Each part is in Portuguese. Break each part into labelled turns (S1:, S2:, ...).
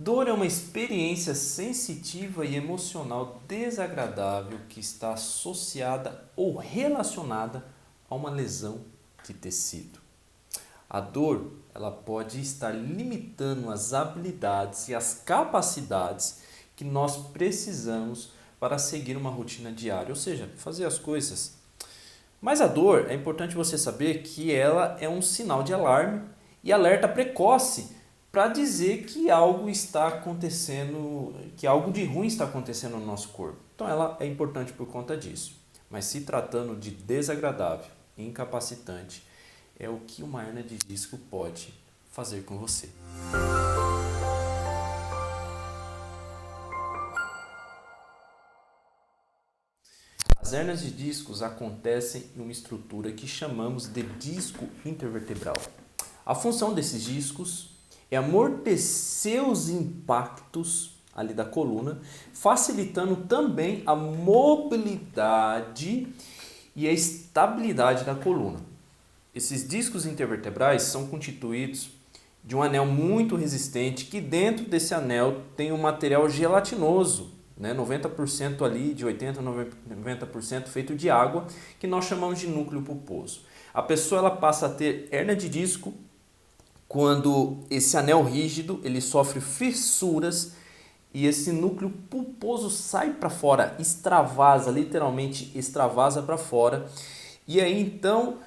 S1: Dor é uma experiência sensitiva e emocional desagradável que está associada ou relacionada a uma lesão de tecido. A dor, ela pode estar limitando as habilidades e as capacidades que nós precisamos para seguir uma rotina diária, ou seja, fazer as coisas. Mas a dor, é importante você saber que ela é um sinal de alarme e alerta precoce para dizer que algo está acontecendo, que algo de ruim está acontecendo no nosso corpo. Então ela é importante por conta disso. Mas se tratando de desagradável, incapacitante, é o que uma hernia de disco pode fazer com você. As hérnias de discos acontecem em uma estrutura que chamamos de disco intervertebral. A função desses discos é amortecer os impactos ali da coluna, facilitando também a mobilidade e a estabilidade da coluna. Esses discos intervertebrais são constituídos de um anel muito resistente, que dentro desse anel tem um material gelatinoso, 90% ali, de 80% a 90% feito de água, que nós chamamos de núcleo pulposo. A pessoa ela passa a ter hérnia de disco quando esse anel rígido ele sofre fissuras e esse núcleo pulposo sai para fora, extravasa, literalmente extravasa para fora. E aí então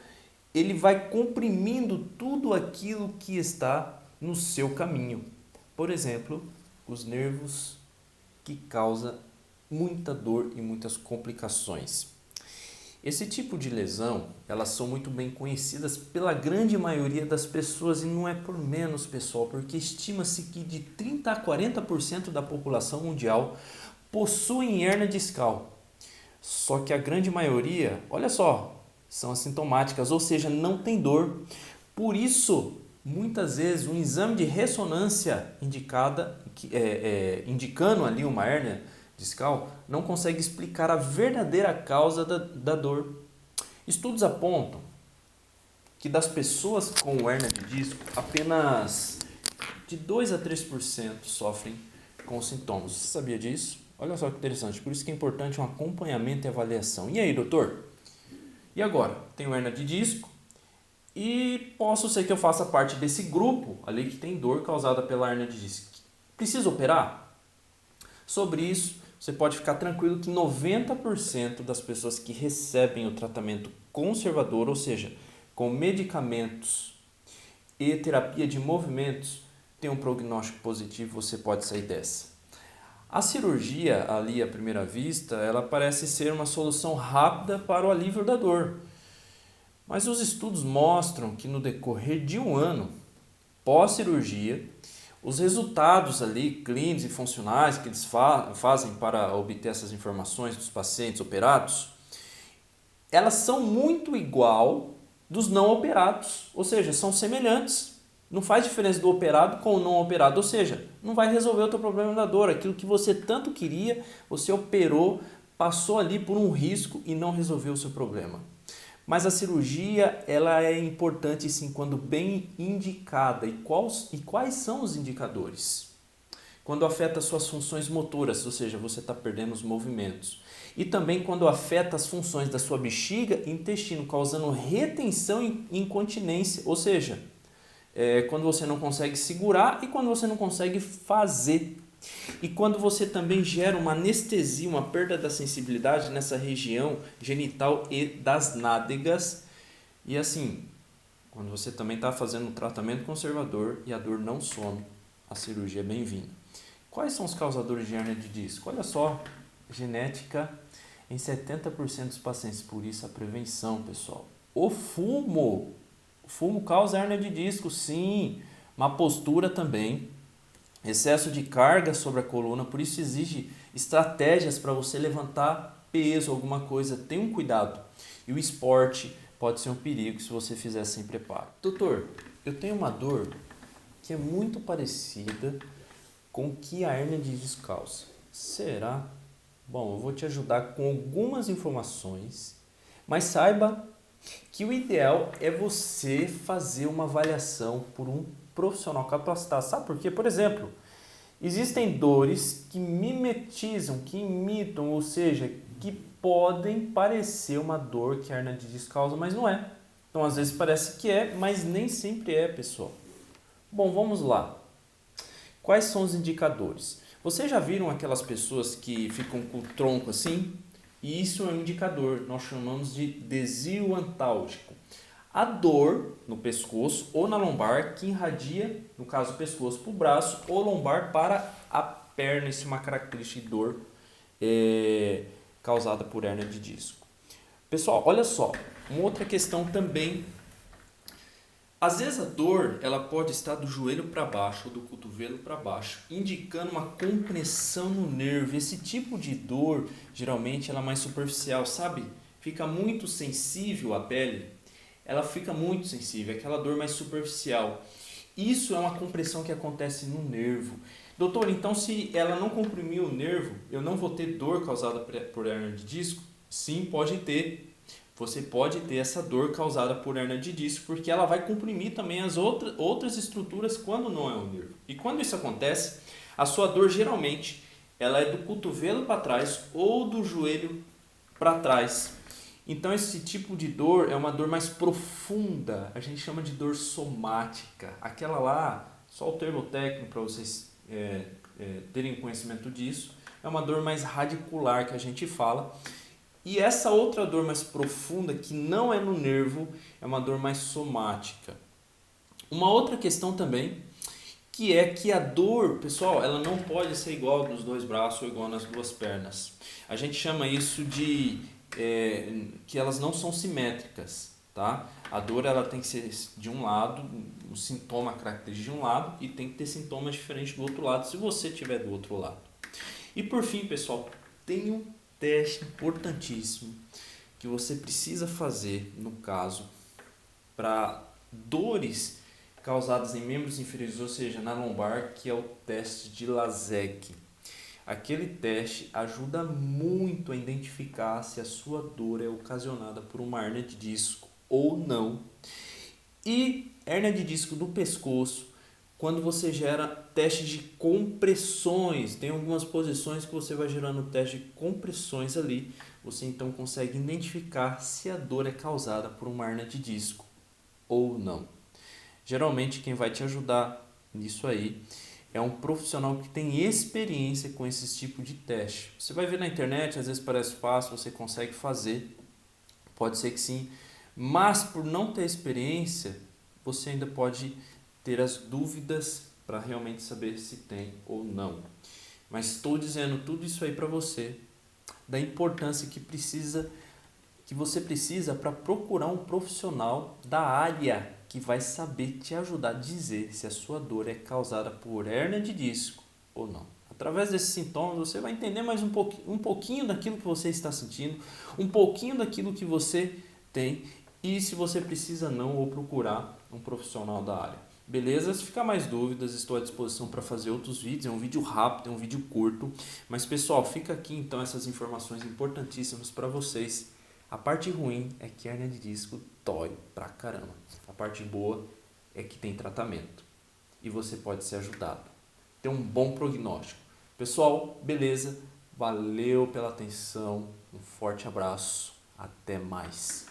S1: ele vai comprimindo tudo aquilo que está no seu caminho. Por exemplo, os nervos, que causa muita dor e muitas complicações. Esse tipo de lesão, elas são muito bem conhecidas pela grande maioria das pessoas e não é por menos, pessoal, porque estima-se que de 30 a 40% da população mundial possuem hérnia discal. Só que a grande maioria, olha só, são assintomáticas, ou seja, não tem dor. Por isso, muitas vezes, um exame de ressonância indicando ali uma hérnia discal não consegue explicar a verdadeira causa da dor. Estudos apontam que das pessoas com hérnia de disco, apenas de 2 a 3% sofrem com sintomas. Você sabia disso? Olha só que interessante, por isso que é importante um acompanhamento e avaliação. E aí, doutor? E agora? Tenho hérnia de disco e posso ser que eu faça parte desse grupo ali que tem dor causada pela hérnia de disco. Precisa operar? Sobre isso, você pode ficar tranquilo que 90% das pessoas que recebem o tratamento conservador, ou seja, com medicamentos e terapia de movimentos, tem um prognóstico positivo, você pode sair dessa. A cirurgia, ali à primeira vista, ela parece ser uma solução rápida para o alívio da dor. Mas os estudos mostram que no decorrer de um ano pós-cirurgia, os resultados ali clínicos e funcionais que eles fazem para obter essas informações dos pacientes operados, elas são muito igual dos não operados, ou seja, são semelhantes. Não faz diferença do operado com o não operado, ou seja, não vai resolver o teu problema da dor. Aquilo que você tanto queria, você operou, passou ali por um risco e não resolveu o seu problema. Mas a cirurgia ela é importante sim quando bem indicada. E quais são os indicadores? Quando afeta as suas funções motoras, ou seja, você está perdendo os movimentos. E também quando afeta as funções da sua bexiga e intestino, causando retenção e incontinência, ou seja, quando você não consegue segurar e quando você não consegue fazer. E quando você também gera uma anestesia, uma perda da sensibilidade nessa região genital e das nádegas. E assim, quando você também está fazendo um tratamento conservador e a dor não some, a cirurgia é bem-vinda. Quais são os causadores de hérnia de disco? Olha só, genética em 70% dos pacientes, por isso a prevenção, pessoal. O fumo causa hérnia de disco, sim. Má postura também. Excesso de carga sobre a coluna, por isso exige estratégias para você levantar peso, alguma coisa. Tenha um cuidado. E o esporte pode ser um perigo se você fizer sem preparo. Doutor, eu tenho uma dor que é muito parecida com o que a hérnia de disco causa. Será? Bom, eu vou te ajudar com algumas informações, mas saiba que o ideal é você fazer uma avaliação por um profissional capacitado. Sabe por quê? Por exemplo, Existem dores que mimetizam, que imitam, ou seja, que podem parecer uma dor que a hernia de disco causa, mas não é. Então, às vezes parece que é, mas nem sempre é, pessoal. Bom, vamos lá. Quais são os indicadores? Vocês já viram aquelas pessoas que ficam com o tronco assim? E isso é um indicador, nós chamamos de desvio antálgico. A dor no pescoço ou na lombar que irradia, no caso, o pescoço para o braço ou lombar para a perna. Isso é uma característica de dor causada por hérnia de disco. Pessoal, olha só, uma outra questão também. Às vezes a dor ela pode estar do joelho para baixo ou do cotovelo para baixo, indicando uma compressão no nervo. Esse tipo de dor, geralmente, ela é mais superficial, sabe? Fica muito sensível à pele. Ela fica muito sensível, aquela dor mais superficial. Isso é uma compressão que acontece no nervo. Doutor, então se ela não comprimir o nervo, eu não vou ter dor causada por hérnia de disco? Sim, pode ter. Você pode ter essa dor causada por hérnia de disco, porque ela vai comprimir também as outras estruturas quando não é o nervo. E quando isso acontece, a sua dor geralmente ela é do cotovelo para trás ou do joelho para trás. Então esse tipo de dor é uma dor mais profunda, a gente chama de dor somática. Aquela lá, só o termo técnico para vocês terem conhecimento disso, é uma dor mais radicular que a gente fala. E essa outra dor mais profunda, que não é no nervo, é uma dor mais somática. Uma outra questão também, que é que a dor, pessoal, ela não pode ser igual nos dois braços ou igual nas duas pernas. A gente chama isso de que elas não são simétricas, tá? A dor ela tem que ser de um lado, um sintoma característico de um lado e tem que ter sintomas diferentes do outro lado, se você tiver do outro lado. E por fim, pessoal, tem um teste importantíssimo que você precisa fazer, no caso, para dores causadas em membros inferiores, ou seja, na lombar, que é o teste de Lasek. Aquele teste ajuda muito a identificar se a sua dor é ocasionada por uma hérnia de disco ou não. E hérnia de disco do pescoço, quando você gera teste de compressões, tem algumas posições que você vai gerando teste de compressões ali, você então consegue identificar se a dor é causada por uma hérnia de disco ou não. Geralmente quem vai te ajudar nisso aí é um profissional que tem experiência com esse tipo de teste. Você vai ver na internet, às vezes parece fácil, você consegue fazer, pode ser que sim, mas por não ter experiência, você ainda pode ter as dúvidas para realmente saber se tem ou não. Mas estou dizendo tudo isso aí para você, da importância que você precisa para procurar um profissional da área que vai saber te ajudar a dizer se a sua dor é causada por hérnia de disco ou não. Através desses sintomas você vai entender mais um pouquinho daquilo que você está sentindo, um pouquinho daquilo que você tem e se você precisa não ou procurar um profissional da área. Beleza? Se ficar mais dúvidas, estou à disposição para fazer outros vídeos. É um vídeo rápido, é um vídeo curto. Mas pessoal, fica aqui então essas informações importantíssimas para vocês. A parte ruim é que a hérnia de disco dói pra caramba. A parte boa é que tem tratamento e você pode ser ajudado. Tem um bom prognóstico. Pessoal, beleza? Valeu pela atenção. Um forte abraço. Até mais.